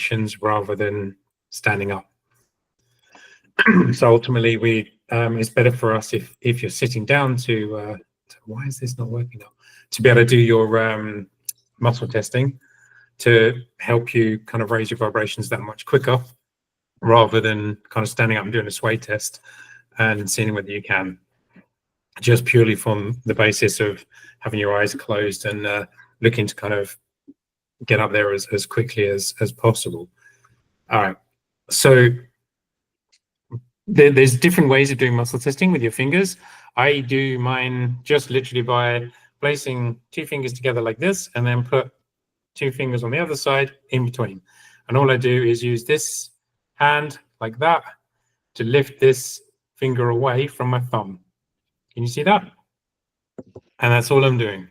vibrations rather than standing up. So ultimately, it's better for us if you're sitting down to why is this not working now? To be able to do your muscle testing to help you kind of raise your vibrations that much quicker, rather than kind of standing up and doing a sway test and seeing whether you can, just purely from the basis of having your eyes closed and looking to kind of get up there as quickly as possible. All right, so there's different ways of doing muscle testing with your fingers. I do mine just literally by placing 2 fingers together like this and then put 2 fingers on the other side in between. And all I do is use this hand like that to lift this finger away from my thumb. Can you see that? And that's all I'm doing.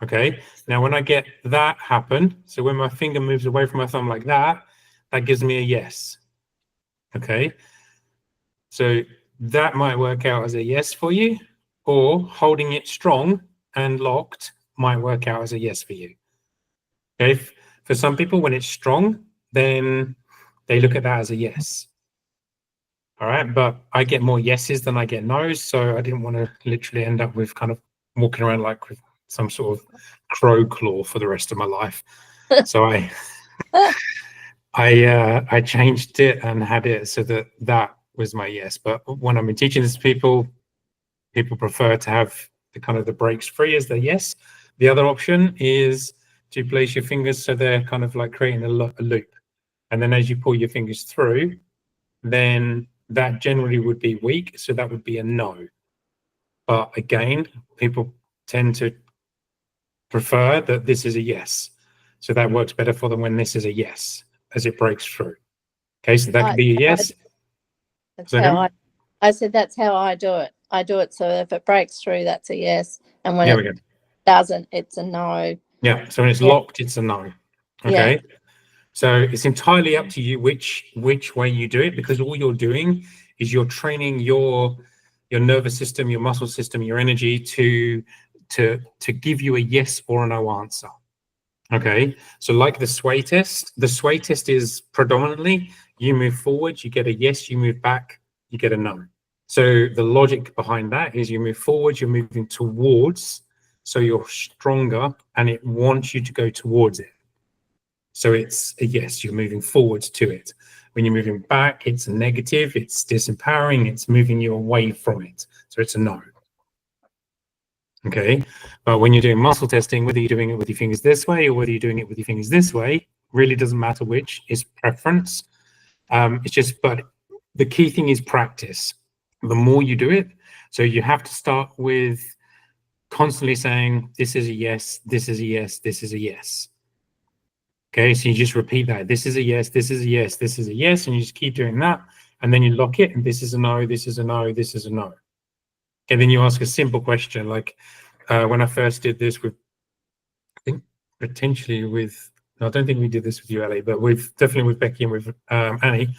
Okay. Now, when I get that happen, so when my finger moves away from my thumb like that, that gives me a yes. Okay. So that might work out as a yes for you, or holding it strong and locked might work out as a yes for you. Okay. For some people, when it's strong, then they look at that as a yes. All right. But I get more yeses than I get no's. So I didn't want to literally end up with kind of walking around like with some sort of crow claw for the rest of my life. So I changed it and had it so that was my yes. But when I'm teaching this to people prefer to have the kind of the breaks free as their yes. The other option is to place your fingers so they're kind of like creating a loop. And then as you pull your fingers through, then that generally would be weak. So that would be a no. But again, people tend to prefer that this is a yes. So that works better for them when this is a yes, as it breaks through. Okay, so that could be a yes. That's how I said that's how I do it. I do it so if it breaks through, that's a yes. And when it doesn't, it's a no. Yeah, so when it's locked, it's a no. Okay. Yeah. So it's entirely up to you which way you do it, because all you're doing is you're training your nervous system, your muscle system, your energy to give you a yes or a no answer. Okay, so like the sway test is predominantly you move forward, you get a yes, you move back, you get a no. So the logic behind that is you move forward, you're moving towards, so you're stronger and it wants you to go towards it. So it's a yes, you're moving forwards to it. When you're moving back, it's a negative, it's disempowering, it's moving you away from it. So it's a no. Okay, but when you're doing muscle testing, whether you're doing it with your fingers this way or whether you're doing it with your fingers this way, really doesn't matter which, is preference. It's just, but the key thing is practice. The more you do it, so you have to start with constantly saying, this is a yes, this is a yes, this is a yes. Okay, so you just repeat that. This is a yes, this is a yes, this is a yes, and you just keep doing that. And then you lock it, and this is a no, this is a no, this is a no. And then you ask a simple question, like when I first did this with, I think potentially with, no, I don't think we did this with you, Ali, but definitely with Becky and with Annie.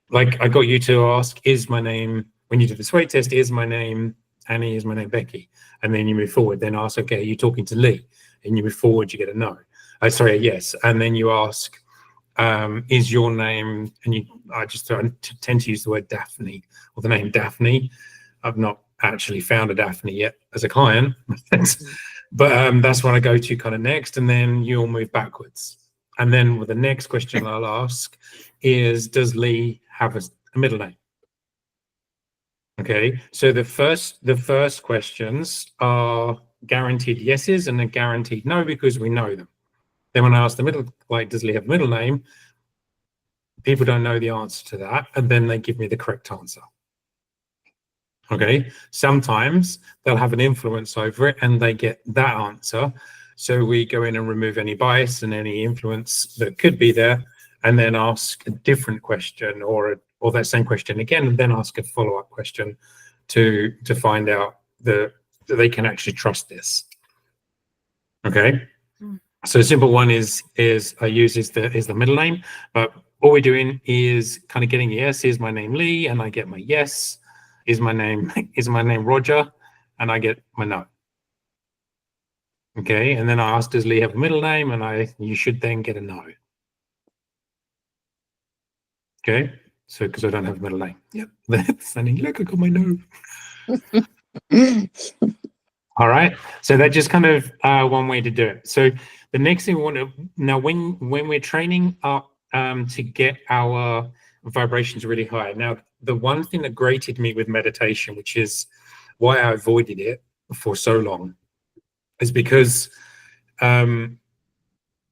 Like I got you to ask, is my name, when you do the sway test, is my name Annie, is my name Becky? And then you move forward, then ask, okay, are you talking to Lee? And you move forward, you get a no. Sorry, a yes. And then you ask, is your name, and I tend to use the word Daphne, or the name Daphne. I've not actually found a Daphne yet as a client, but that's what I go to kind of next, and then you'll move backwards. And then with the next question I'll ask is, does Lee have a middle name? Okay, so the first questions are guaranteed yeses and a guaranteed no because we know them. Then when I ask the middle, like, does Lee have a middle name? People don't know the answer to that, and then they give me the correct answer. Okay, sometimes they'll have an influence over it and they get that answer. So we go in and remove any bias and any influence that could be there, and then ask a different question or that same question again, and then ask a follow-up question to find out that they can actually trust this. Okay. So a simple one is I use is the middle name, but all we're doing is kind of getting yes, is my name Lee, and I get my yes. Is my name Roger, and I get my no. Okay, and then I ask, does Lee have a middle name, and you should then get a no. Okay, so because I don't have a middle name. Yep, that's funny. Look, I got my nose. All right, so that's just kind of one way to do it. So the next thing we want to now, when we're training up to get our vibrations really high. Now, the one thing that grated me with meditation, which is why I avoided it for so long, is because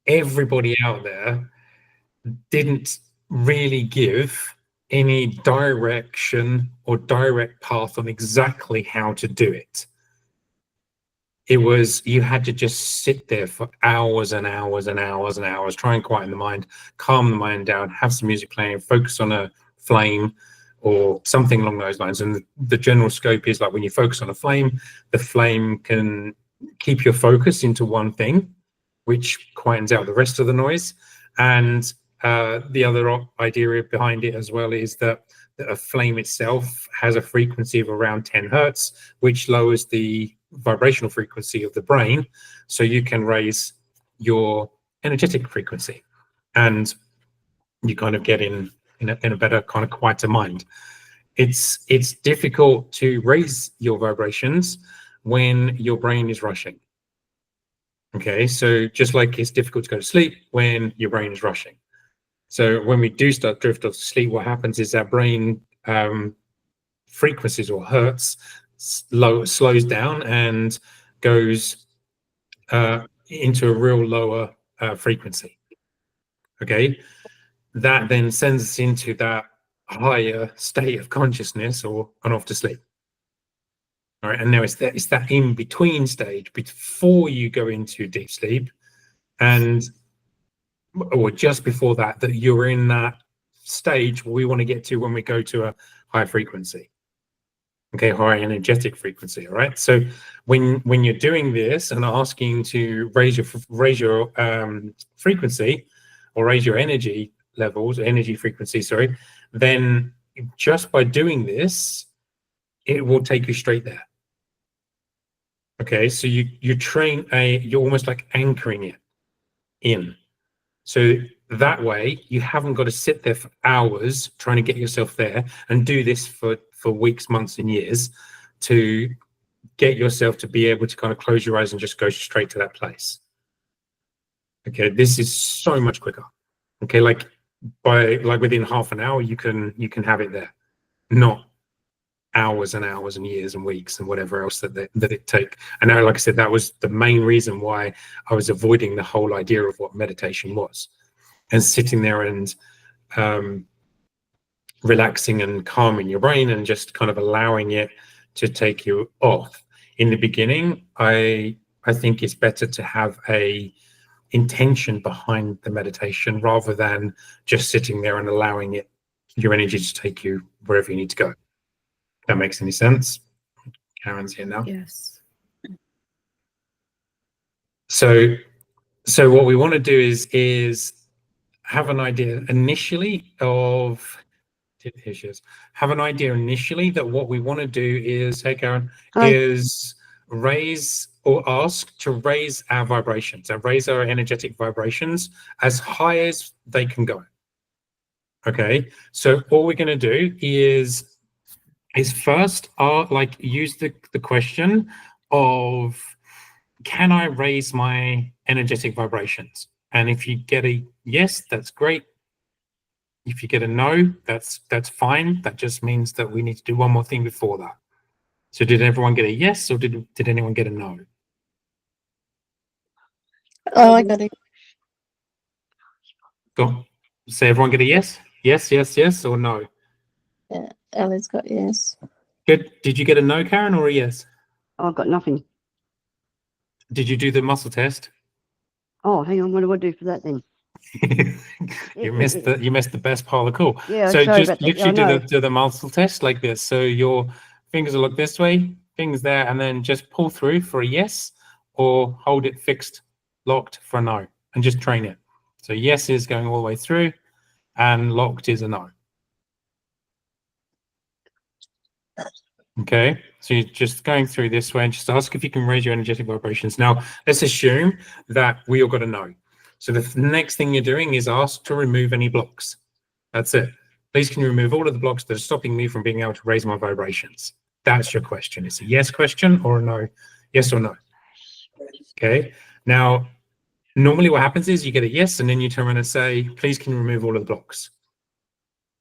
everybody out there didn't really give any direction or direct path on exactly how to do it. It was, you had to just sit there for hours and hours and hours and hours, try and quieten the mind, calm the mind down, have some music playing, focus on a flame or something along those lines. And the general scope is like when you focus on a flame, the flame can keep your focus into one thing, which quietens out the rest of the noise. And the other idea behind it as well is that a flame itself has a frequency of around 10 hertz, which lowers the vibrational frequency of the brain, so you can raise your energetic frequency, and you kind of get in a better kind of quieter mind. It's difficult to raise your vibrations when your brain is rushing. Okay, so just like it's difficult to go to sleep when your brain is rushing. So when we do start drift off to sleep, what happens is our brain frequencies or hertz slows down and goes into a real lower frequency. Okay, that then sends us into that higher state of consciousness or on off to sleep. All right, and now it's that in between stage before you go into deep sleep, and or just before that you're in that stage we want to get to when we go to a high frequency. Okay, high energetic frequency. All right, so when you're doing this and asking to raise your frequency or raise your energy levels, energy frequency, sorry, then just by doing this it will take you straight there. Okay, so you're almost like anchoring it in, so that way you haven't got to sit there for hours trying to get yourself there and do this for weeks, months and years to get yourself to be able to kind of close your eyes and just go straight to that place. Okay, this is so much quicker. Okay, like within half an hour you can have it there, not hours and hours and years and weeks and whatever else that it take. And now, like I said, that was the main reason why I was avoiding the whole idea of what meditation was, and sitting there and relaxing and calming your brain and just kind of allowing it to take you off. In the beginning, I think it's better to have a intention behind the meditation rather than just sitting there and allowing your energy to take you wherever you need to go. If that makes any sense? Karen's here now. Yes. So what we want to do is have an idea initially of, here she is, have an idea initially that what we want to do is, hey Karen, is raise or ask to raise our vibrations and raise our energetic vibrations as high as they can go. Okay, so all we're going to do is first use the question of, can I raise my energetic vibrations? And if you get a yes, that's great. If you get a no, that's fine. That just means that we need to do one more thing before that. So did everyone get a yes, or did anyone get a no? Oh, I got it. Go. So everyone get a yes? Yes, yes, yes, or no? Yeah, Ellie's got yes. Good. Did you get a no, Karen, or a yes? Oh, I've got nothing. Did you do the muscle test? Oh, hang on. What do I do for that then? you missed the best part of the call. Yeah, so sorry just literally do the muscle test like this. So your fingers will look this way, fingers there, and then just pull through for a yes, or hold it fixed, locked for a no, and just train it. So yes is going all the way through, and locked is a no. Okay, so you're just going through this way and just ask if you can raise your energetic vibrations. Now, let's assume that we all got a no. So the next thing you're doing is ask to remove any blocks. That's it. Please can you remove all of the blocks that are stopping me from being able to raise my vibrations? That's your question. It's a yes question or a no, yes or no. Okay. Now, normally what happens is you get a yes, and then you turn around and say, please can you remove all of the blocks?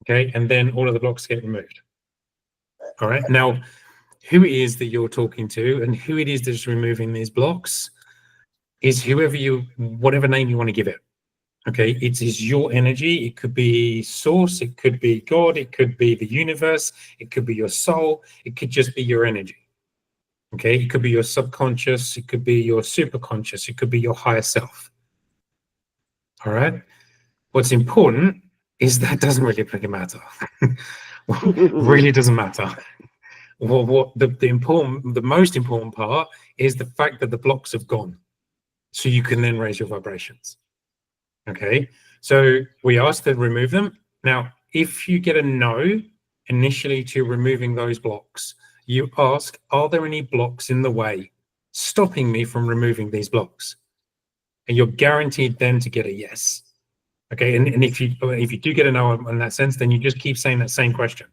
Okay. And then all of the blocks get removed. All right. Now, who it is that you're talking to and who it is that's removing these blocks is whatever name you want to give it. Okay, it is your energy. It could be source, it could be God, it could be the universe, it could be your soul, it could just be your energy. Okay, it could be your subconscious, it could be your superconscious, it could be your higher self. All right. What's important is that doesn't really fucking matter. Really doesn't matter. Well, the most important part is the fact that the blocks have gone, so you can then raise your vibrations. Okay, so we asked to remove them. Now, if you get a no initially to removing those blocks, you ask, are there any blocks in the way stopping me from removing these blocks? And you're guaranteed then to get a yes. Okay, and if you do get a no in that sense, then you just keep saying that same question.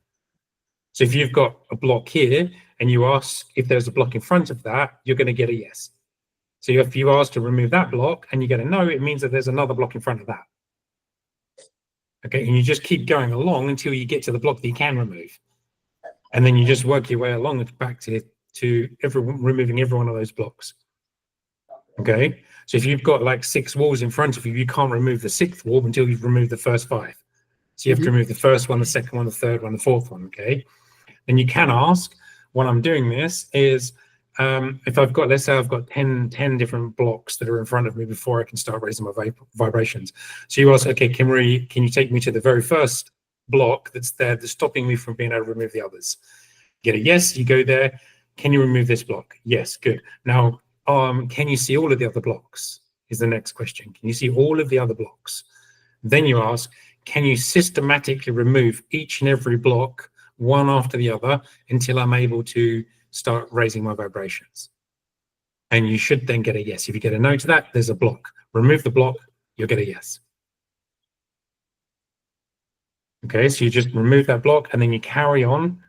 So if you've got a block here and you ask if there's a block in front of that, you're going to get a yes. So if you ask to remove that block and you get a no, it means that there's another block in front of that. Okay, and you just keep going along until you get to the block that you can remove. And then you just work your way along back to removing every one of those blocks. Okay, so if you've got like 6 walls in front of you, you can't remove the 6th wall until you've removed the first 5. So you have to remove the first one, the second one, the third one, the fourth one. Okay, and you can ask, when I'm doing this is, if I've got, let's say I've got 10 different blocks that are in front of me before I can start raising my vibrations. So you ask, okay, can you take me to the very first block that's there, that's stopping me from being able to remove the others? Get a yes, you go there. Can you remove this block? Yes, good. Now, can you see all of the other blocks? Is the next question. Can you see all of the other blocks? Then you ask, can you systematically remove each and every block one after the other until I'm able to start raising my vibrations? And you should then get a yes. If you get a no to that, there's a block. Remove the block, you'll get a yes. Okay, so you just remove that block and then you carry on,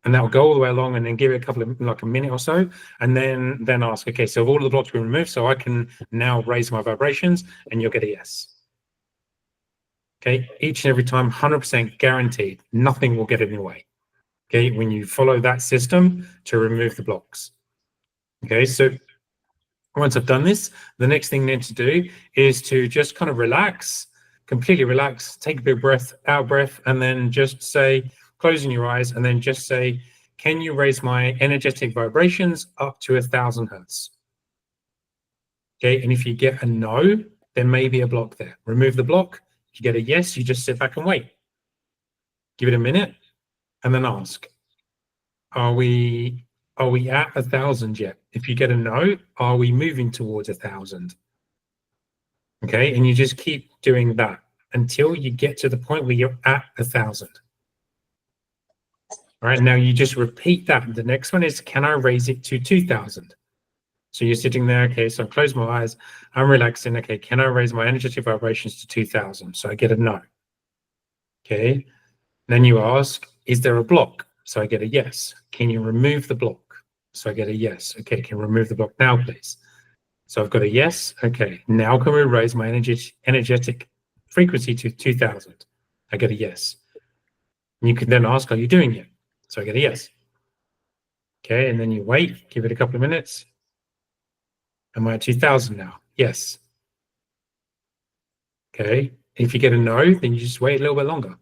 and that'll go all the way along, and then give it a couple of, like a minute or so, and then ask, okay, so all of the blocks been removed, so I can now raise my vibrations, and you'll get a yes. Okay, each and every time, 100% guaranteed, nothing will get in your way. Okay, when you follow that system to remove the blocks. Okay, so once I've done this, the next thing then to do is to just kind of relax, completely relax, take a big breath, out breath, and then just say, closing your eyes, and then just say, can you raise my energetic vibrations up to 1,000 hertz? Okay, and if you get a no, there may be a block there. Remove the block. If you get a yes, you just sit back and wait. Give it a minute, and then ask, are we at 1,000 yet? If you get a no, are we moving towards 1,000? Okay, and you just keep doing that until you get to the point where you're at 1,000. All right, now you just repeat that. The next one is, can I raise it to 2,000? So you're sitting there, okay, so I close my eyes, I'm relaxing, okay, can I raise my energetic vibrations to 2,000? So I get a no. Okay, then you ask, is there a block? So I get a yes. Can you remove the block? So I get a yes. Okay, can you remove the block now, please? So I've got a yes. Okay, now can we raise my energetic frequency to 2,000? I get a yes. And you can then ask, are you doing it? So I get a yes. Okay, and then you wait, give it a couple of minutes. Am I at 2,000 now? Yes. Okay, if you get a no, then you just wait a little bit longer.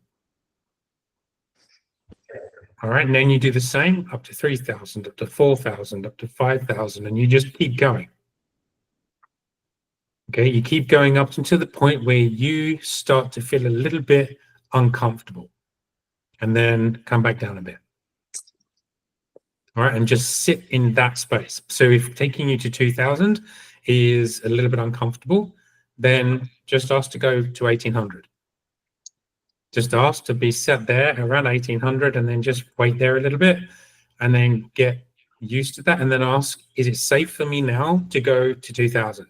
All right, and then you do the same up to 3,000, up to 4,000, up to 5,000, and you just keep going. Okay, you keep going up until the point where you start to feel a little bit uncomfortable, and then come back down a bit. All right, and just sit in that space. So if taking you to 2,000 is a little bit uncomfortable, then just ask to go to 1,800. Just ask to be set there around 1,800, and then just wait there a little bit, and then get used to that, and then ask, is it safe for me now to go to 2,000?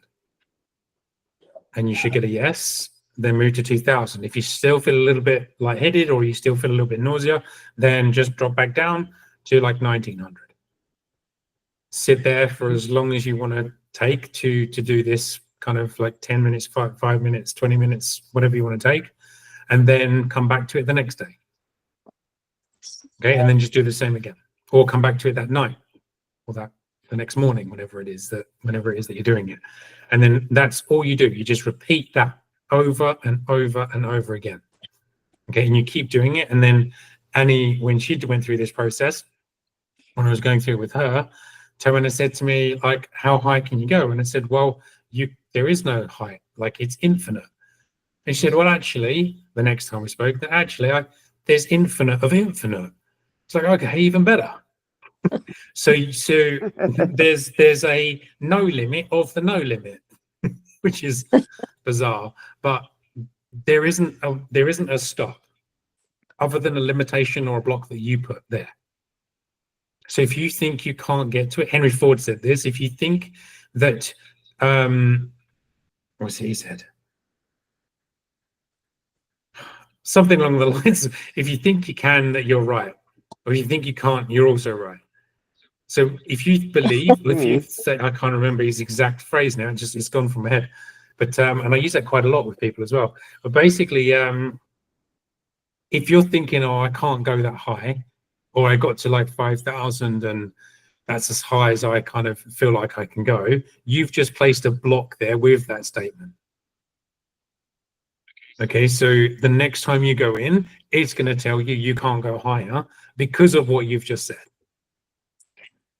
And you should get a yes. then move to 2000. If you still feel a little bit lightheaded or you still feel a little bit nausea, then just drop back down to like 1900. Sit there for as long as you want to take to do this kind of like 10 minutes, 5 minutes, 20 minutes, whatever you want to take, and then come back to it the next day. Okay, and then just do the same again, or come back to it that night, or the next morning, whenever it is that you're doing it. And then that's all you do. You just repeat that over and over and over again. Okay, and you keep doing it. And then Annie, when she went through this process, when I was going through it with her, Tawana said to me, like, how high can you go? And I said, well, there is no height, like it's infinite. And she said, well, actually, the next time we spoke, that actually there's infinite of infinite. It's like, okay, even better. So there's a no limit of the no limit, which is bizarre, but there isn't a stop other than a limitation or a block that you put there. So if you think you can't get to it, Henry Ford said this, if you think that what's he said? Something along the lines of, if you think you can, that you're right. Or if you think you can't, you're also right. So if you believe, if you say, I can't remember his exact phrase now, it's gone from my head. But and I use that quite a lot with people as well. But basically, if you're thinking, oh, I can't go that high, or I got to like 5,000 and that's as high as I kind of feel like I can go, you've just placed a block there with that statement. Okay, so the next time you go in, it's going to tell you can't go higher because of what you've just said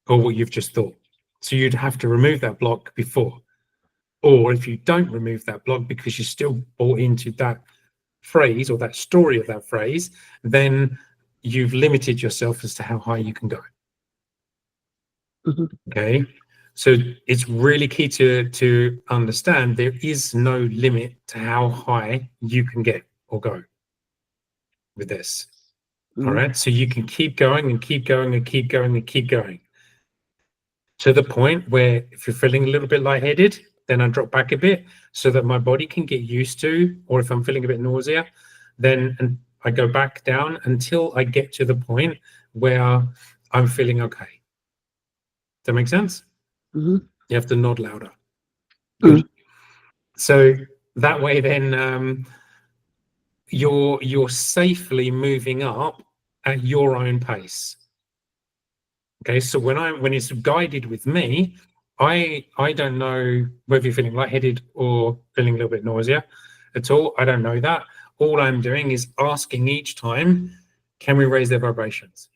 or what you've just thought. So you'd have to remove that block before. Or if you don't remove that block because you're still bought into that phrase or that story of that phrase, then you've limited yourself as to how high you can go. Okay, so it's really key to understand there is no limit to how high you can get or go with this. All right, so you can keep going and keep going and keep going and keep going to the point where if you're feeling a little bit lightheaded, then I drop back a bit so that my body can get used to, or if I'm feeling a bit nausea, then I go back down until I get to the point where I'm feeling okay. Does that make sense? You have to nod louder. Good. So that way then you're safely moving up at your own pace. Okay, so when it's guided with me, I don't know whether you're feeling lightheaded or feeling a little bit nausea at all. I don't know that. All I'm doing is asking each time, can we raise their vibrations?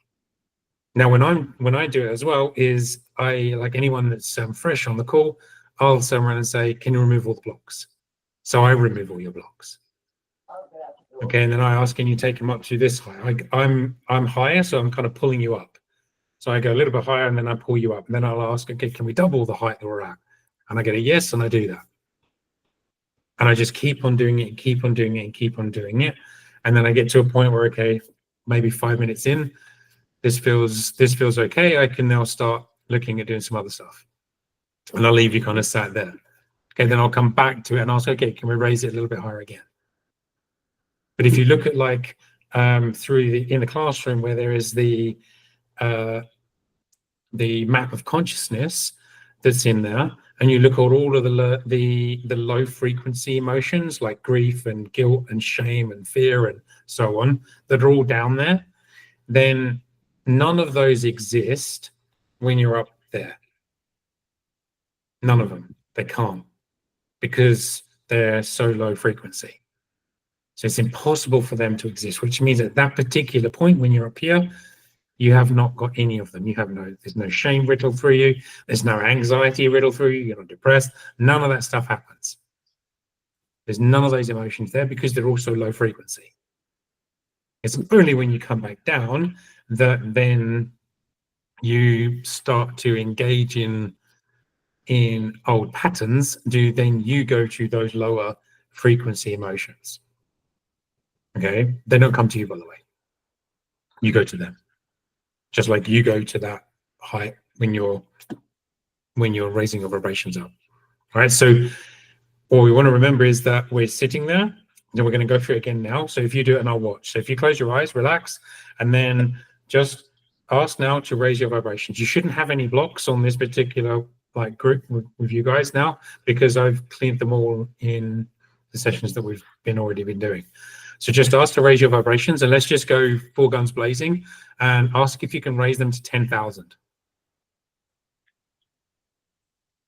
Now, when I do it as well, is I, like anyone that's fresh on the call, I'll turn around and say, can you remove all the blocks? So I remove all your blocks. Okay, and then I ask, can you take them up to this high? I'm higher, so I'm kind of pulling you up. So I go a little bit higher and then I pull you up. And then I'll ask, okay, can we double the height that we're at? And I get a yes, and I do that. And I just keep on doing it, keep on doing it, and keep on doing it. And then I get to a point where, okay, maybe 5 minutes in, this feels okay. I can now start looking at doing some other stuff. And I'll leave you kind of sat there. Okay, then I'll come back to it and ask, okay, can we raise it a little bit higher again? But if you look at like in the classroom where there is the map of consciousness that's in there, and you look at all of the low frequency emotions like grief and guilt and shame and fear and so on that are all down there, then none of those exist when you're up there. None of them. They can't, because they're so low frequency. So it's impossible for them to exist, which means at that particular point when you're up here, you have not got any of them. There's no shame riddled through you. There's no anxiety riddled through you. You're not depressed. None of that stuff happens. There's none of those emotions there because they're also low frequency. It's only when you come back down that then you start to engage in old patterns. Then you go to those lower frequency emotions. Okay, they don't come to you, by the way. You go to them. Just like you go to that height when you're raising your vibrations up. All right, so what we want to remember is that we're sitting there Then we're going to go through it again now. So if you do it and I'll watch. So if you close your eyes, relax, and then just ask now to raise your vibrations. You shouldn't have any blocks on this particular like group with you guys now, because I've cleaned them all in the sessions that we've already been doing. So just ask to raise your vibrations, and let's just go full guns blazing and ask if you can raise them to 10,000.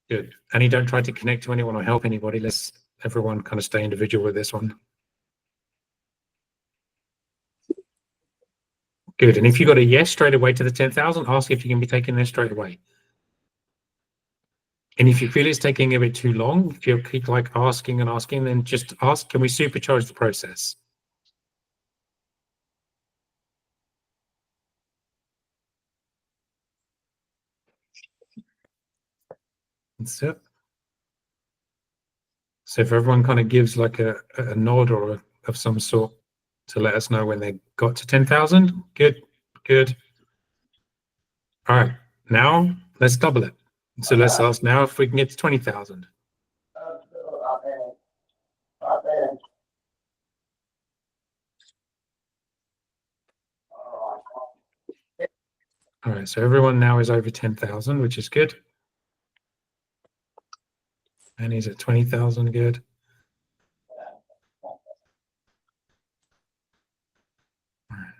Good. And you don't try to connect to anyone or help anybody. Let's everyone kind of stay individual with this one. Good. And if you got a yes straight away to the 10,000, ask if you can be taken there straight away. And if you feel it's taking a bit too long, if you keep like asking and asking, then just ask, can we supercharge the process? That's it. So if everyone kind of gives like a nod or of some sort to let us know when they got to 10,000, good, good. All right, now let's double it. So let's ask now if we can get to 20,000. All right, so everyone now is over 10,000, which is good. And he's at 20,000, good. All right.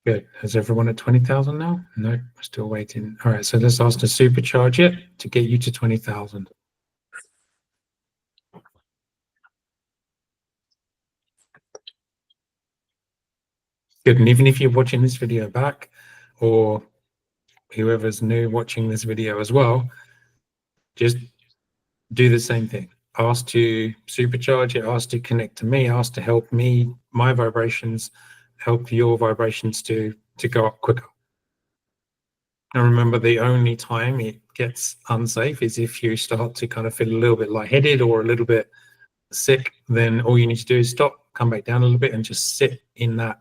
Good. Is everyone at 20,000 now? No, we're still waiting. All right, so let's ask to supercharge it to get you to 20,000. Good. And even if you're watching this video back, or whoever's new watching this video as well, just do the same thing. Ask to supercharge it, ask to connect to me, ask to help me, my vibrations, help your vibrations to go up quicker. And remember, the only time it gets unsafe is if you start to kind of feel a little bit lightheaded or a little bit sick. Then all you need to do is stop, come back down a little bit, and just sit in that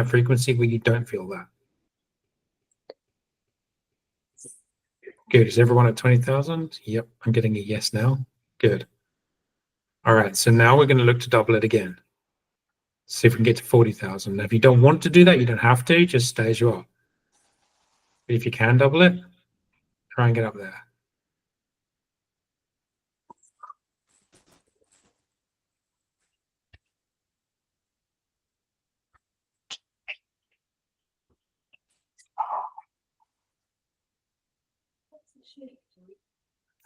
frequency where you don't feel that. Good. Is everyone at 20,000? Yep, I'm getting a yes now. Good. All right, so now we're going to look to double it again. See if we can get to 40,000. Now, if you don't want to do that, you don't have to. Just stay as you are. But if you can double it, try and get up there.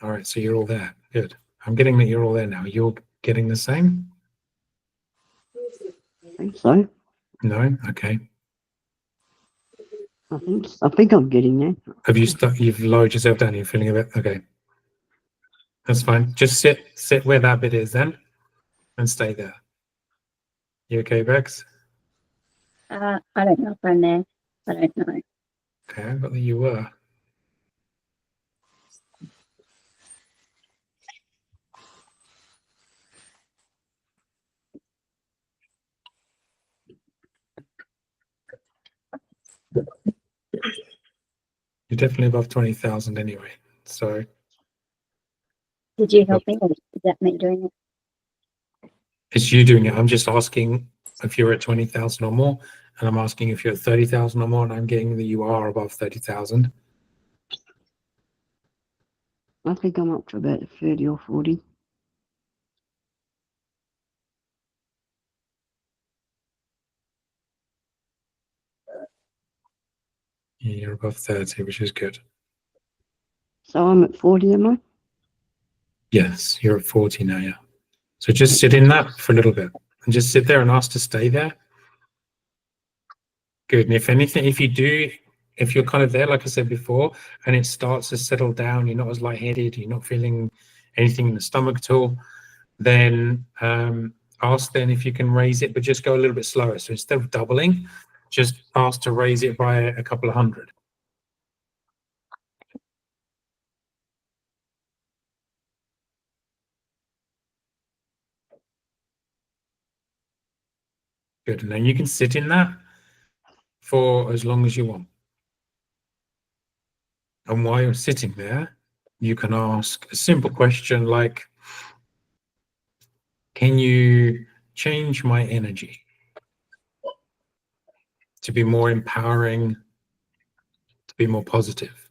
All right, so you're all there. Good. I'm getting that you're all there now. You're getting the same? I think so. No? Okay. I think I'm getting there. Have you you've lowered yourself down? You're feeling a bit okay. That's fine. Just sit where that bit is then and stay there. You okay, Bex? I don't know if I'm there. I don't know. Okay, I got that you were. You're definitely above 20,000 anyway. So Did you help me, or is that me doing it? it's you doing it. I'm just asking if you're at 20,000 or more, and I'm asking if you're at 30,000 or more, and I'm getting that you are above 30,000. I think I'm up to about 30 or 40. Yeah, you're above 30, which is good. So I'm at 40, am I? Yes, you're at 40 now, yeah. So just sit in that for a little bit and just sit there and ask to stay there. Good. And if anything, if you're kind of there, like I said before, and it starts to settle down, you're not as lightheaded, you're not feeling anything in the stomach at all, then ask then if you can raise it, but just go a little bit slower. So instead of doubling, just ask to raise it by a couple of hundred. Good. And then you can sit in that for as long as you want. And while you're sitting there, you can ask a simple question like, can you change my energy to be more empowering, to be more positive?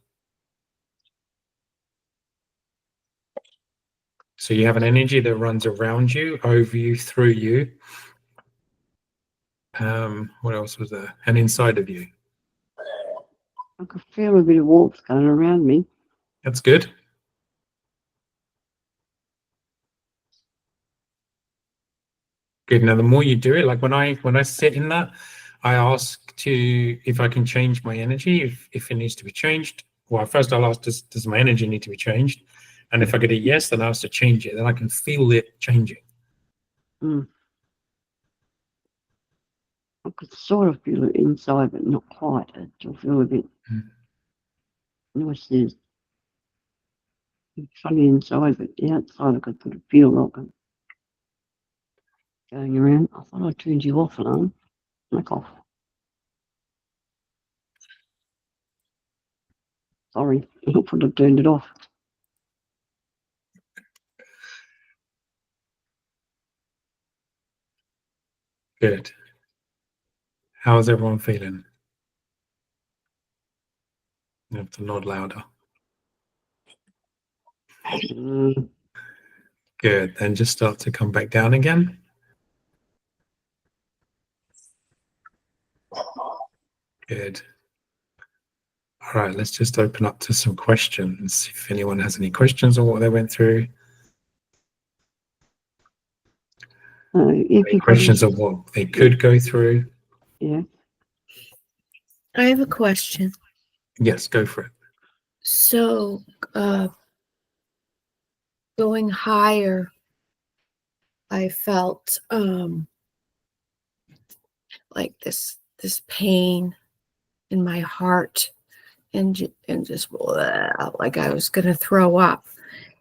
So you have an energy that runs around you, over you, through you. What else was there? And inside of you. I could feel a bit of warmth going around me. That's good. Good. Now, the more you do it, like when I sit in that, I ask if I can change my energy, if it needs to be changed. Well, first I'll ask, does my energy need to be changed? And if I get a yes, then I ask to change it. Then I can feel it changing. I could sort of feel it inside, but not quite. I still feel a bit nauseous. Funny inside, but the outside I could sort of feel like I'm going around. I thought I turned you off, alarm. Knock off. Sorry, I thought I turned it off. Good. How's everyone feeling? You have to nod louder. Good. Then just start to come back down again. Good. All right, let's just open up to some questions. If anyone has any questions on what they went through. Any questions of what they could go through? Yeah. I have a question. Yes, go for it. So, going higher, I felt like this pain in my heart, and just like I was going to throw up.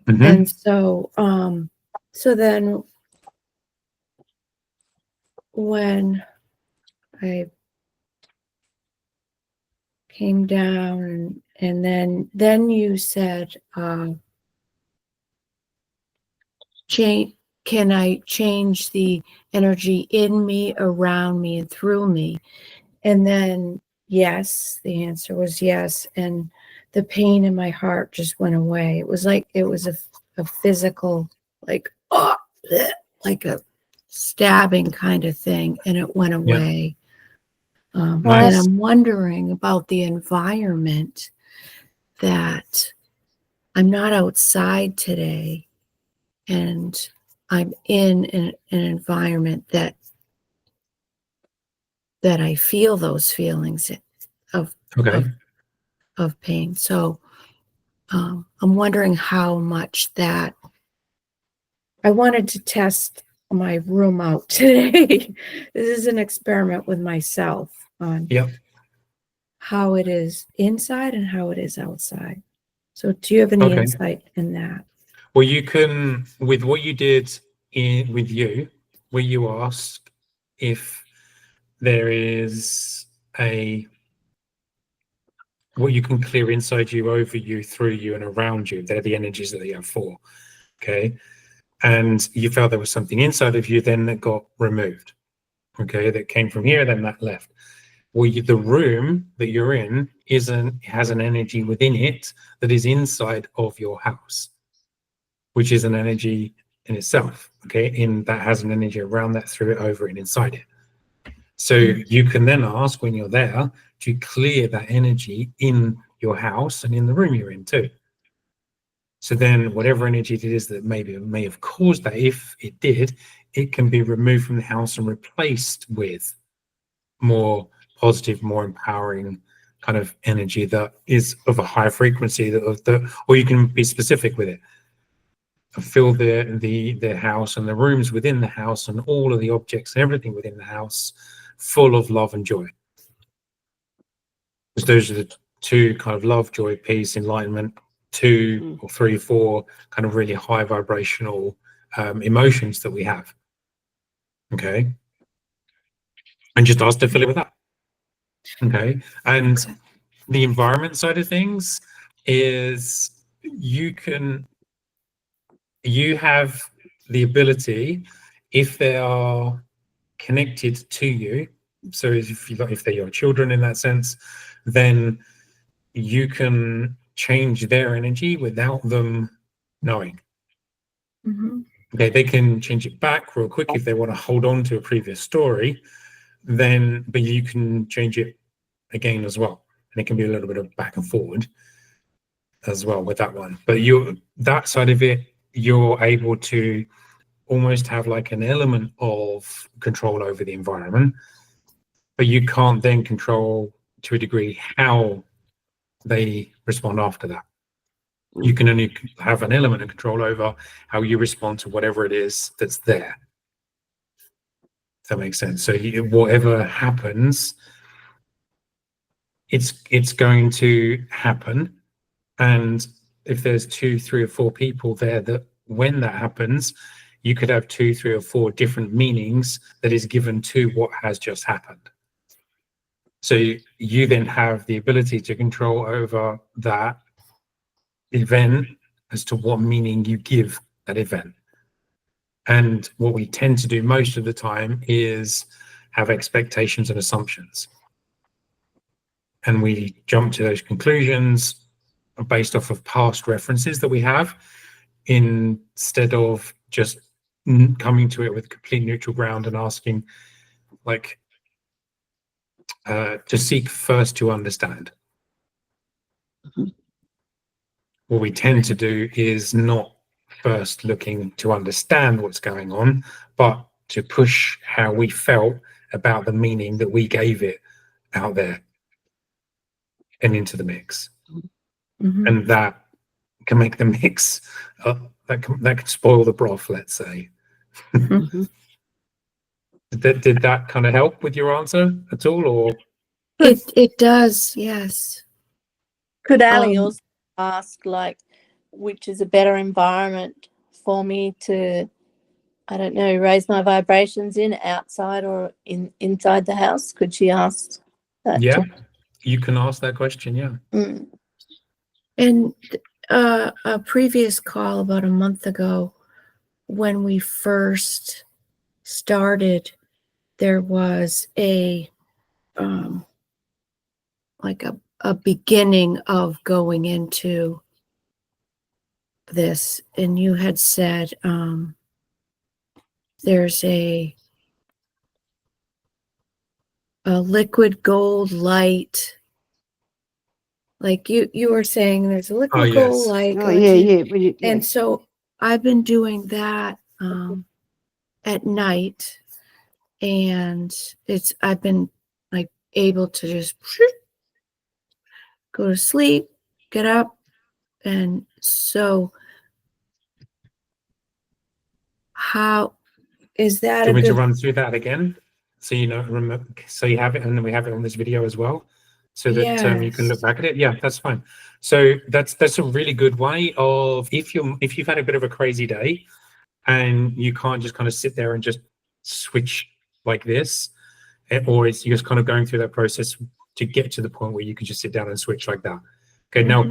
Mm-hmm. And so then when I came down, and then you said, can I change the energy in me, around me, and through me? And then yes, the answer was yes, and the pain in my heart just went away. It was like it was a physical, like like a stabbing kind of thing, and it went away. Nice. And I'm wondering about the environment, that I'm not outside today, and I'm in an environment that I feel those feelings of pain. So I'm wondering how much that I wanted to test my room out today. This is an experiment with myself on how it is inside and how it is outside. So do you have any insight in that? Well, you can, with what you did with you, where you ask if there is what you can clear inside you, over you, through you, and around you. They're the energies that you have for. Okay. And you felt there was something inside of you then that got removed. Okay. That came from here, then that left. Well, the room that you're in has an energy within it that is inside of your house, which is an energy in itself. Okay. That has an energy around that, through it, over it, and inside it. So you can then ask, when you're there, to clear that energy in your house and in the room you're in too. So then whatever energy it is that may have caused that, if it did, it can be removed from the house and replaced with more positive, more empowering kind of energy that is of a higher frequency, or you can be specific with it. Fill the house and the rooms within the house and all of the objects and everything within the house full of love and joy. Because those are the two kind of love, joy, peace, enlightenment, 2 or 3, 4 kind of really high vibrational emotions that we have. Okay. and just ask to fill it with that. Okay. And the environment side of things is you have the ability, if they are connected to you, so if they're your children in that sense, then you can change their energy without them knowing. Mm-hmm. Okay, they can change it back real quick if they want to hold on to a previous story, then, but you can change it again as well. And it can be a little bit of back and forward as well with that one. But that side of it, you're able to almost have like an element of control over the environment, but you can't then control to a degree how they respond after that. You can only have an element of control over how you respond to whatever it is that's there. If that makes sense. So whatever happens, it's going to happen. And if there's 2, 3, or 4 people there, that when that happens, you could have 2, 3, or 4 different meanings that is given to what has just happened. So you then have the ability to control over that event as to what meaning you give that event. And what we tend to do most of the time is have expectations and assumptions. And we jump to those conclusions based off of past references that we have, instead of just coming to it with complete neutral ground and asking, like, to seek first to understand. What we tend to do is not first looking to understand what's going on, but to push how we felt about the meaning that we gave it out there and into the mix. Mm-hmm. And that can make the mix, that can spoil the broth, let's say. Mhm. Did that kind of help with your answer at all, or? It does, yes. Could Ali also ask, like, which is a better environment for me to, I don't know, raise my vibrations in, outside or inside the house? Could she ask that? Yeah, you can ask that question, yeah. Mm. And a previous call about a month ago, when we first started, there was like a beginning of going into this, and you had said there's a liquid gold light, like you were saying there's a liquid gold light Oh, going yeah, to- yeah. and so I've been doing that at night, and I've been like able to just go to sleep, get up. And so how is that Do you want me to good? run through that again? So remember, so you have it, and then we have it on this video as well, so that you can look back at it. Yeah, that's fine. So that's a really good way of, if you've had a bit of a crazy day and you can't just kind of sit there and just switch like this, or you're just kind of going through that process to get to the point where you can just sit down and switch like that. Okay, now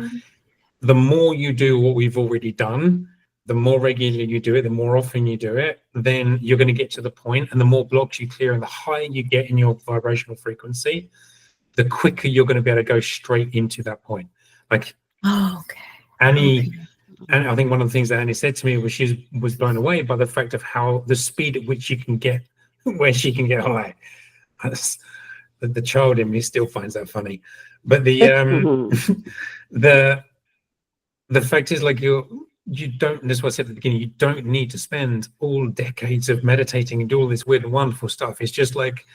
the more you do what we've already done, the more regularly you do it, the more often you do it, then you're going to get to the point, and the more blocks you clear and the higher you get in your vibrational frequency, the quicker you're going to be able to go straight into that point. Like, Annie, and I think one of the things that Annie said to me was she was blown away by the fact of how the speed at which you can get where she can get high. The child in me still finds that funny, but the the fact is, like, you don't, that's what I said at the beginning, you don't need to spend all decades of meditating and do all this weird and wonderful stuff. It's just like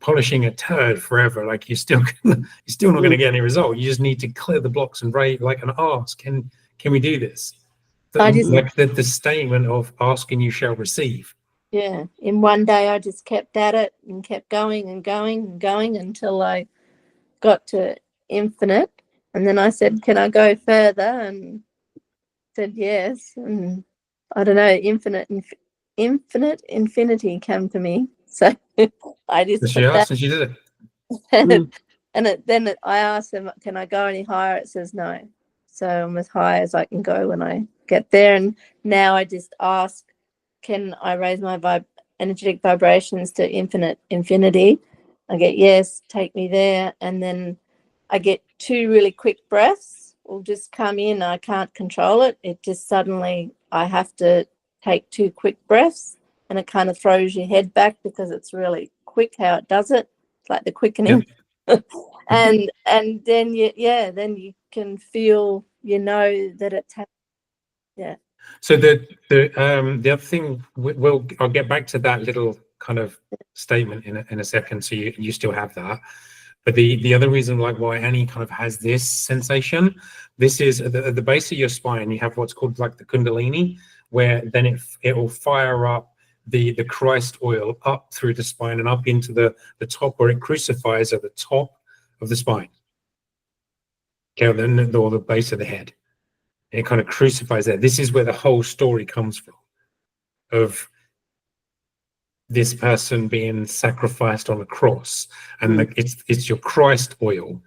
polishing a turd forever. Like, you're still not going to get any result. You just need to clear the blocks and ask, can we do this? Like the statement of asking you shall receive. Yeah, in one day I just kept at it and kept going and going and going until I got to infinite, and then I said, can I go further? And said yes, and I don't know, infinity came to me. So I just She put that. asked and she did it. Then I asked them, can I go any higher? It says no. So I'm as high as I can go when I get there. And now I just ask, can I raise my energetic vibrations to infinity? I get yes, take me there. And then I get 2 really quick breaths will just come in. I can't control it. It just suddenly, I have to take 2 quick breaths, and it kind of throws your head back because it's really quick how it does it. It's like the quickening. Yep. and then then you can feel, that it's happening. Yeah. So the other thing, I'll get back to that little kind of statement in a second. So you still have that, but the other reason why Annie kind of has this sensation, this is at the base of your spine. You have what's called like the Kundalini, where then it will fire up the Christ oil up through the spine and up into the top, where it crucifies at the top of the spine. Okay, then or the base of the head. It kind of crucifies there. This is where the whole story comes from, of this person being sacrificed on a cross, and it's your Christ oil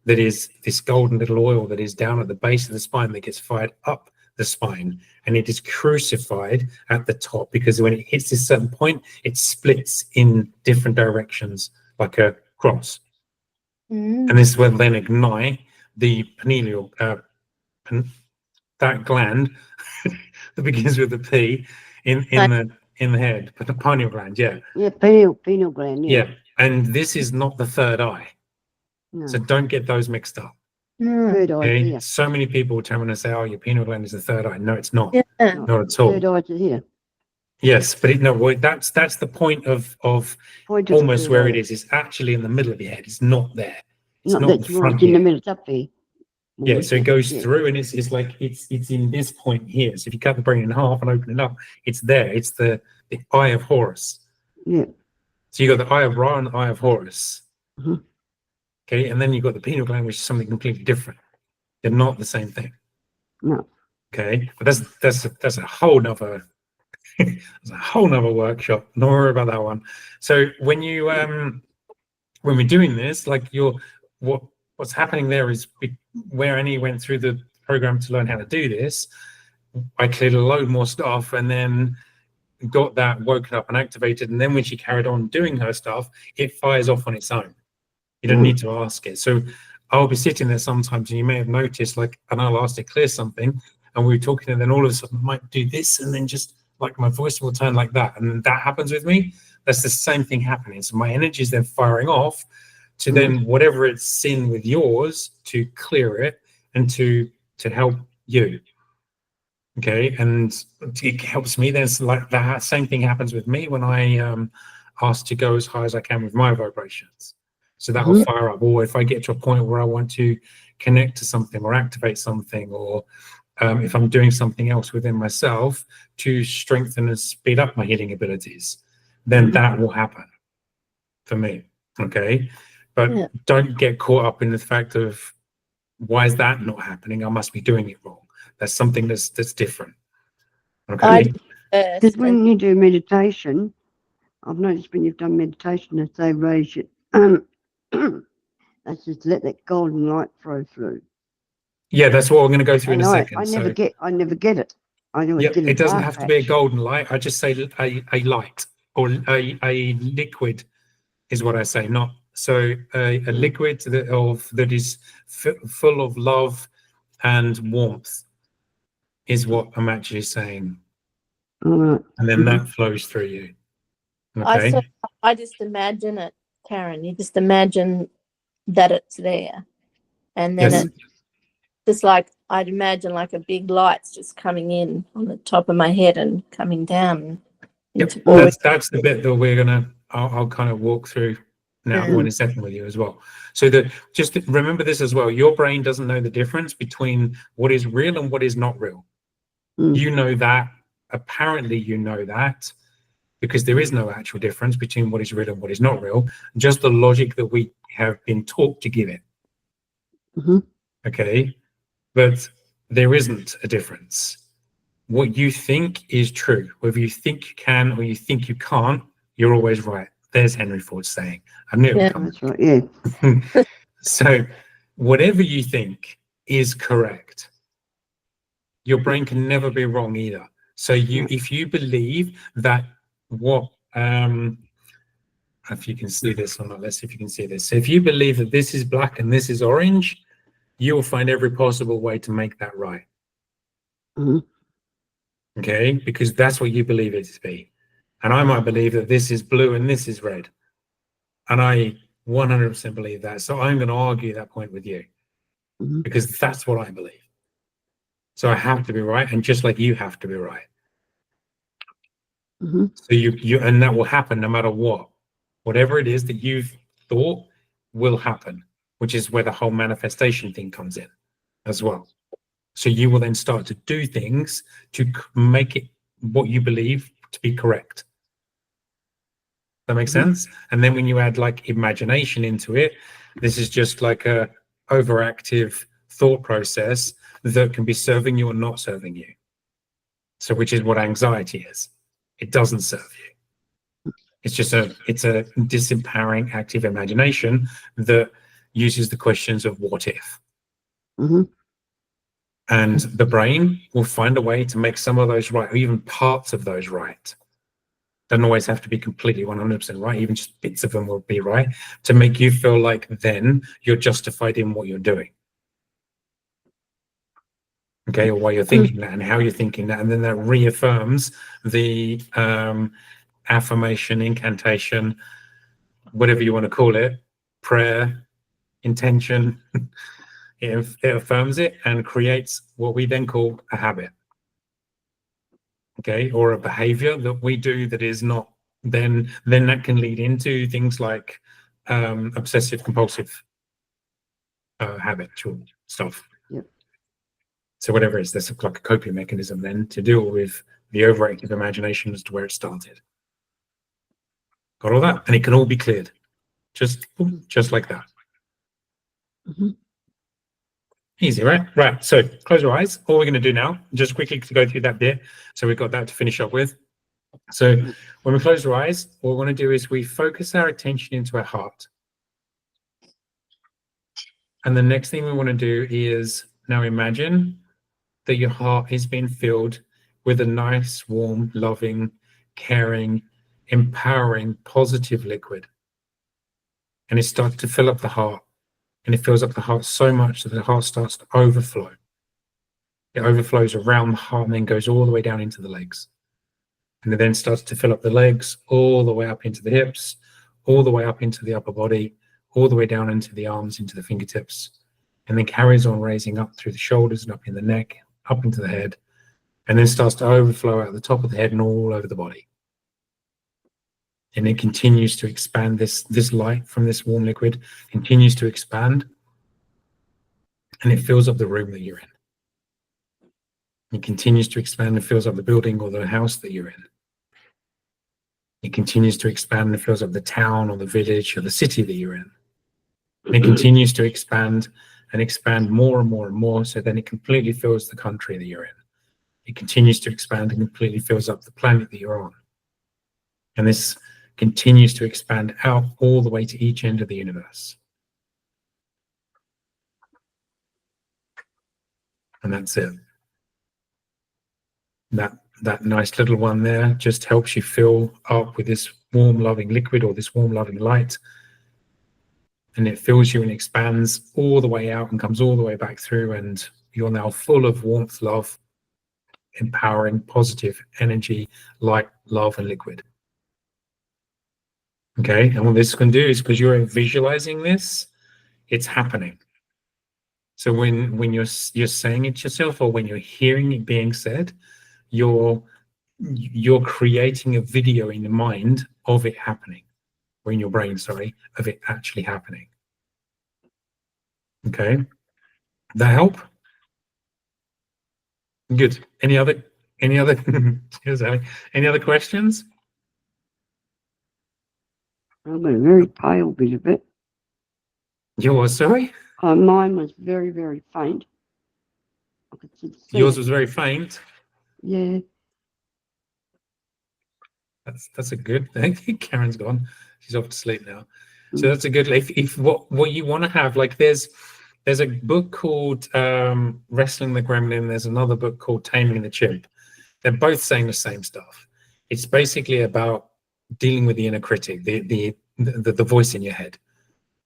that is this golden little oil that is down at the base of the spine that gets fired up the spine, and it is crucified at the top, because when it hits this certain point, it splits in different directions like a cross, and this will then ignite the pineal that gland that begins with a P in the head, but the pineal gland, pineal gland, yeah. And this is not the third eye, so don't get those mixed up. Third eye, Okay? So many people tell me and say, "Oh, your pineal gland is the third eye." No, it's not. Yeah. Not at all. Third eye to here. Yes, but that's the point of almost where it is. It's actually in the middle of your head. It's not there. It's not the front in the middle. It's up there. Yeah, so it goes through, and it's like it's in this point here. So if you cut the brain in half and open it up, it's there. It's the eye of Horus. Yeah. So you got the eye of Ra and the eye of Horus. Mm-hmm. Okay, and then you've got the pineal gland, which is something completely different. They're not the same thing. No. Okay, but that's a whole nother that's a whole nother workshop. Don't worry about that one. So when you when we're doing this, like what's happening there is where Annie went through the program to learn how to do this. I cleared a load more stuff, and then got that woken up and activated. And then when she carried on doing her stuff, it fires off on its own. You don't need to ask it. So I'll be sitting there sometimes, and you may have noticed, like, and I'll ask to clear something, and we were talking, and then all of a sudden I might do this, and then just like my voice will turn like that, and that happens with me. That's the same thing happening. So my energy is then firing off to then whatever it's in with yours to clear it and to help you. Okay, and it helps me. There's like that same thing happens with me when I ask to go as high as I can with my vibrations. So that will fire up. Or if I get to a point where I want to connect to something or activate something, or if I'm doing something else within myself to strengthen and speed up my healing abilities, then that will happen for me. Okay, but don't get caught up in the fact of, why is that not happening? I must be doing it wrong. That's something that's different. Okay. Because when you do meditation, I've noticed when you've done meditation, as they raise you, that's just let that golden light flow through. Yeah, that's what we're going to go through in a second. I never get it. I always get it doesn't have patch. to be a golden light. I just say a light, or a liquid is what I say. Not so a liquid that is full of love and warmth is what I'm actually saying. All right. And then that flows through you. Okay. I just imagine it, Karen. You just imagine that it's there, and then it's just like, I'd imagine like a big light's just coming in on the top of my head and coming down. That's the bit that I'll kind of walk through now in a second with you as well. So just remember this as well. Your brain doesn't know the difference between what is real and what is not real. You know that. Apparently you know that, because there is no actual difference between what is real and what is not real, just the logic that we have been taught to give it. Okay, but there isn't a difference. What you think is true. Whether you think you can or you think you can't, you're always right. There's Henry Ford saying. I knew it would Yeah. come. That's right. Yeah. So whatever you think is correct. Your brain can never be wrong either. So if you believe that what if you can see this or not, let's see if you can see this. So if you believe that this is black and this is orange, you will find every possible way to make that right. Mhm. Okay, because that's what you believe it to be. And I might believe that this is blue and this is red. And I 100% believe that. So I'm going to argue that point with you Mhm. because that's what I believe. So I have to be right, and just like you have to be right. Mhm. So and that will happen no matter what. Whatever it is that you've thought will happen, which is where the whole manifestation thing comes in as well. So you will then start to do things to make it what you believe to be correct. That makes sense? And then when you add like imagination into it, this is just like a overactive thought process that can be serving you or not serving you. So which is what anxiety is. It doesn't serve you. It's just a disempowering active imagination that uses the questions of what if. Mhm. And the brain will find a way to make some of those right, or even parts of those right. Doesn't always have to be completely 100% right. Even just bits of them will be right to make you feel like then you're justified in what you're doing. Okay, or why you're thinking that and how you're thinking that. And then that reaffirms the affirmation, incantation, whatever you want to call it, prayer, intention. It affirms it and creates what we then call a habit. Okay, or a behavior that we do that is not, then that can lead into things like obsessive compulsive habitual stuff. Yep. So whatever it is, there's like a coping mechanism then to deal with the overactive imagination as to where it started. Got all that? And it can all be cleared. Just like that. Mhm. Easy, right? Right. So close your eyes. All we're going to do now, just quickly to go through that bit. So we've got that to finish up with. So when we close our eyes, what we want to do is we focus our attention into our heart. And the next thing we want to do is now imagine that your heart is being filled with a nice, warm, loving, caring, empowering, positive liquid. And it starts to fill up the heart. And it fills up the heart so much that the heart starts to overflow. It overflows around the heart and then goes all the way down into the legs. And it then starts to fill up the legs all the way up into the hips, all the way up into the upper body, all the way down into the arms, into the fingertips, and then carries on raising up through the shoulders and up in the neck, up into the head, and then starts to overflow out the top of the head and all over the body. And it continues to expand. This light from this warm liquid continues to expand, and it fills up the room that you're in. It continues to expand and fills up the building or the house that you're in. It continues to expand and fills up the town or the village or the city that you're in. And it continues to expand and expand more and more and more, so then it completely fills the country that you're in. It continues to expand and completely fills up the planet that you're on. And this continues to expand out all the way to each end of the universe. And that's it. That nice little one there just helps you fill up with this warm, loving liquid or this warm, loving light. And it fills you and expands all the way out and comes all the way back through. And you're now full of warmth, love, empowering, positive energy, light, love, and liquid. Okay. And what this can do is because you're visualizing this, it's happening. So when you're saying it yourself or when you're hearing it being said, you're creating a video in the mind of it happening, or in your brain, sorry, of it actually happening. Okay, that help? Good. Any other Cheers, Ali. Any other questions? I've got a very pale bit of it. Yours, sorry? Mine was very, very faint. I could see Yours it. was very faint. Yeah. That's a good thing. Karen's gone. She's off to sleep now. So that's a good. If what you want to have, like there's a book called Wrestling the Gremlin. There's another book called Taming the Chimp. They're both saying the same stuff. It's basically about dealing with the inner critic, the voice in your head.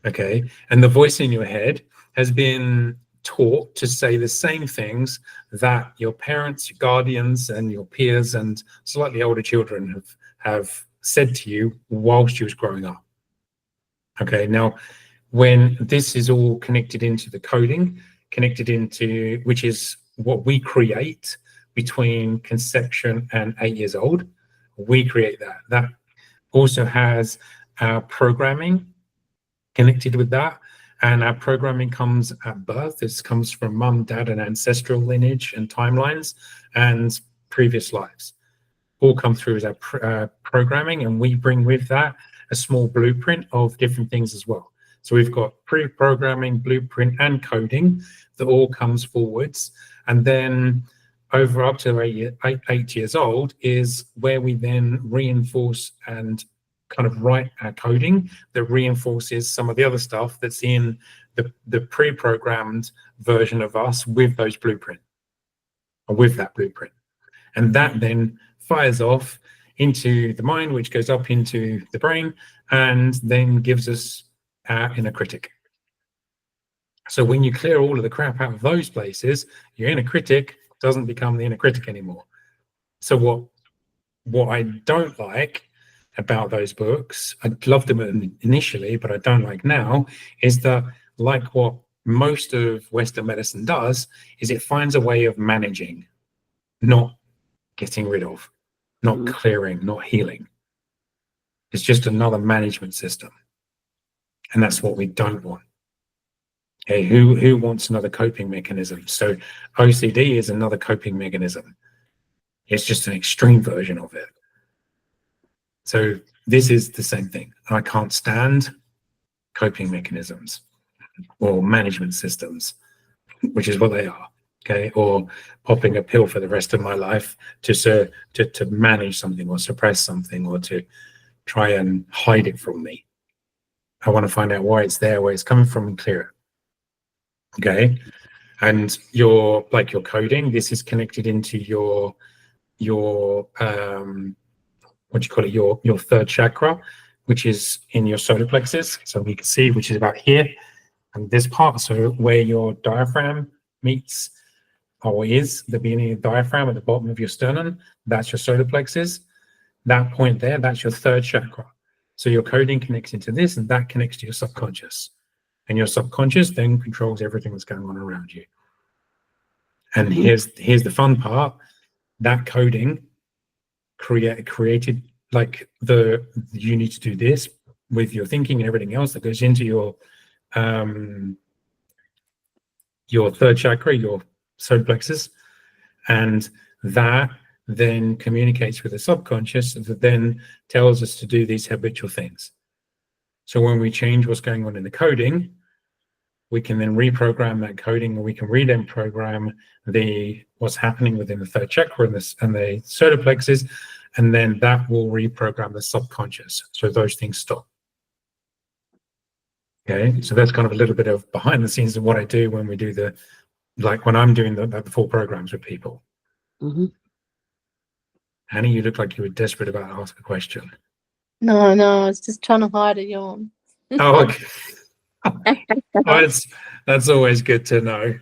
Okay, and the voice in your head has been taught to say the same things that your parents, your guardians, and your peers and slightly older children have said to you whilst you was growing up. Okay, now when this is all connected into the coding, which is what we create between conception and 8 years old, we create that. That also has our programming connected with that. And our programming comes at birth. This comes from mum, dad, and ancestral lineage and timelines and previous lives. All come through as our programming, and we bring with that a small blueprint of different things as well. So we've got pre-programming, blueprint, and coding that all comes forwards. And then over up to 8 years old is where we then reinforce and kind of write our coding that reinforces some of the other stuff that's in the pre-programmed version of us with those blueprint, or with that blueprint. And that then fires off into the mind, which goes up into the brain, and then gives us our inner critic. So when you clear all of the crap out of those places, your inner critic doesn't become the inner critic anymore. So what I don't like about those books, I loved them initially, but I don't like now, is that, like what most of Western medicine does, is it finds a way of managing, not getting rid of, not clearing, not healing. It's just another management system. And that's what we don't want. Okay, who wants another coping mechanism? So OCD is another coping mechanism. It's just an extreme version of it. So this is the same thing. I can't stand coping mechanisms or management systems, which is what they are. Okay, or popping a pill for the rest of my life to manage something or suppress something or to try and hide it from me. I want to find out why it's there, where it's coming from, and clear it. Okay, and your coding, this is connected into your what do you call it, your third chakra, which is in your solar plexus. So we can see, which is about here and this part. So where your diaphragm meets, or is the beginning of the diaphragm at the bottom of your sternum, that's your solar plexus. That point there, that's your third chakra. So your coding connects into this, and that connects to your subconscious. And your subconscious then controls everything that's going on around you. And here's the fun part. That coding created, like, you need to do this with your thinking and everything else that goes into your third chakra, your solar plexus, and that then communicates with the subconscious that then tells us to do these habitual things. So when we change what's going on in the coding, we can then reprogram that coding, or we can then program what's happening within the third chakra and the solar plexus, and then that will reprogram the subconscious. So those things stop. Okay, so that's kind of a little bit of behind the scenes of what I do when we do when I'm doing the full programs with people. Annie, you look like you were desperate about to ask a question. No, I was just trying to hide a yawn. Oh, okay. Well, that's always good to know.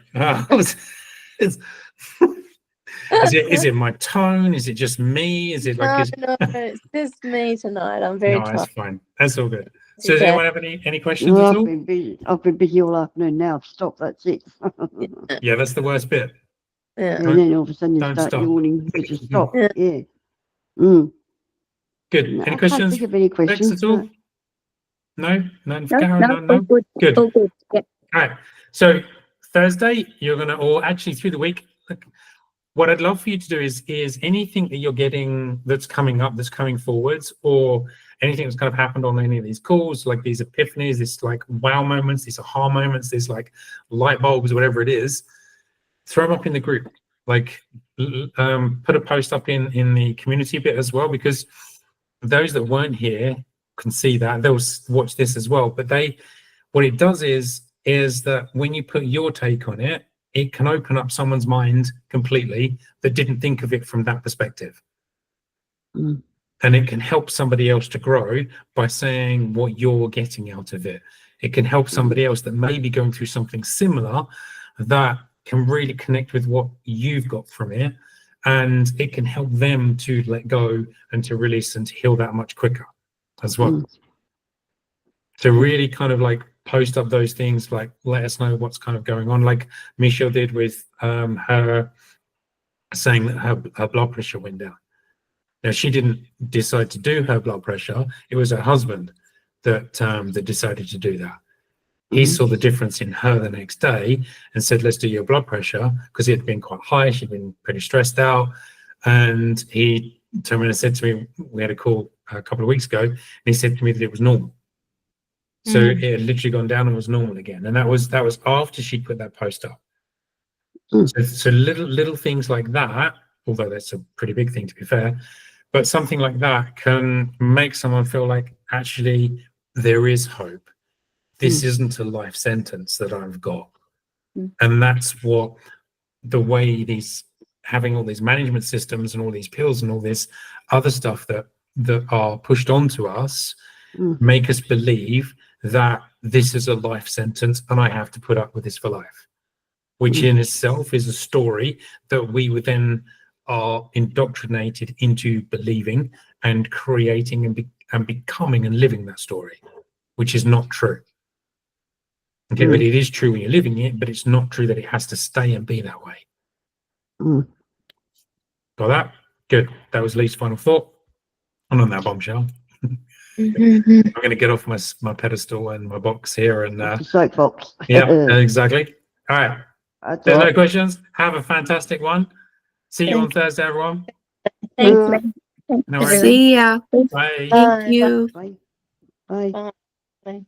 Is it my tone? Is it just me? Is it like? No, it's just me tonight. I'm very tired. That's fine. That's all good. So does anyone have any questions Well, at all? I've been busy all afternoon now. I've stopped. That's it. Yeah, that's the worst bit. Yeah. And then all of a sudden you Don't start stop. yawning because you stop. Yeah. Yeah. Good. No, Any I questions? can't think of any questions. At all? No? None for No, Karen? all good. Good. All good. Yep. All right. So Thursday, or actually through the week, what I'd love for you to do is anything that you're getting that's coming up, that's coming forwards, or anything that's kind of happened on any of these calls, like these epiphanies, this like wow moments, these aha moments, these like light bulbs, whatever it is, throw them up in the group. Like put a post up in the community bit as well, because those that weren't here can see that. They'll watch this as well. But what it does is that when you put your take on it, it can open up someone's mind completely that didn't think of it from that perspective. Mm. And it can help somebody else to grow by saying what you're getting out of it. It can help somebody else that may be going through something similar that can really connect with what you've got from it. And it can help them to let go and to release and to heal that much quicker as well. Mm. So really kind of like post up those things, like let us know what's kind of going on, like Michelle did with her saying that her blood pressure went down. Now, she didn't decide to do her blood pressure. It was her husband that decided to do that. He saw the difference in her the next day and said, let's do your blood pressure, because it had been quite high. She'd been pretty stressed out. And he turned around and said to me, we had a call a couple of weeks ago, and he said to me that it was normal. So it had literally gone down and was normal again. And that was after she put that post up. So little things like that, although that's a pretty big thing to be fair, but something like that can make someone feel like actually there is hope. This isn't a life sentence that I've got. And that's what the way having all these management systems and all these pills and all this other stuff that are pushed onto us make us believe that this is a life sentence and I have to put up with this for life, which in itself is a story that we would then are indoctrinated into believing and creating and becoming and living that story, which is not true. Okay, but it is true when you're living it, but it's not true that it has to stay and be that way. Got that? Good. That was Lee's final thought. I'm on that bombshell. I'm going to get off my pedestal and my box here and The soapbox. yeah, exactly. All right. That's There's all no right. questions. Have a fantastic one. See you on Thursday, everyone. Thanks, Uh, Ray. Thanks, No worries. everyone. See ya. Bye. Thank you. Bye. Bye.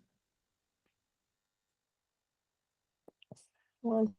One.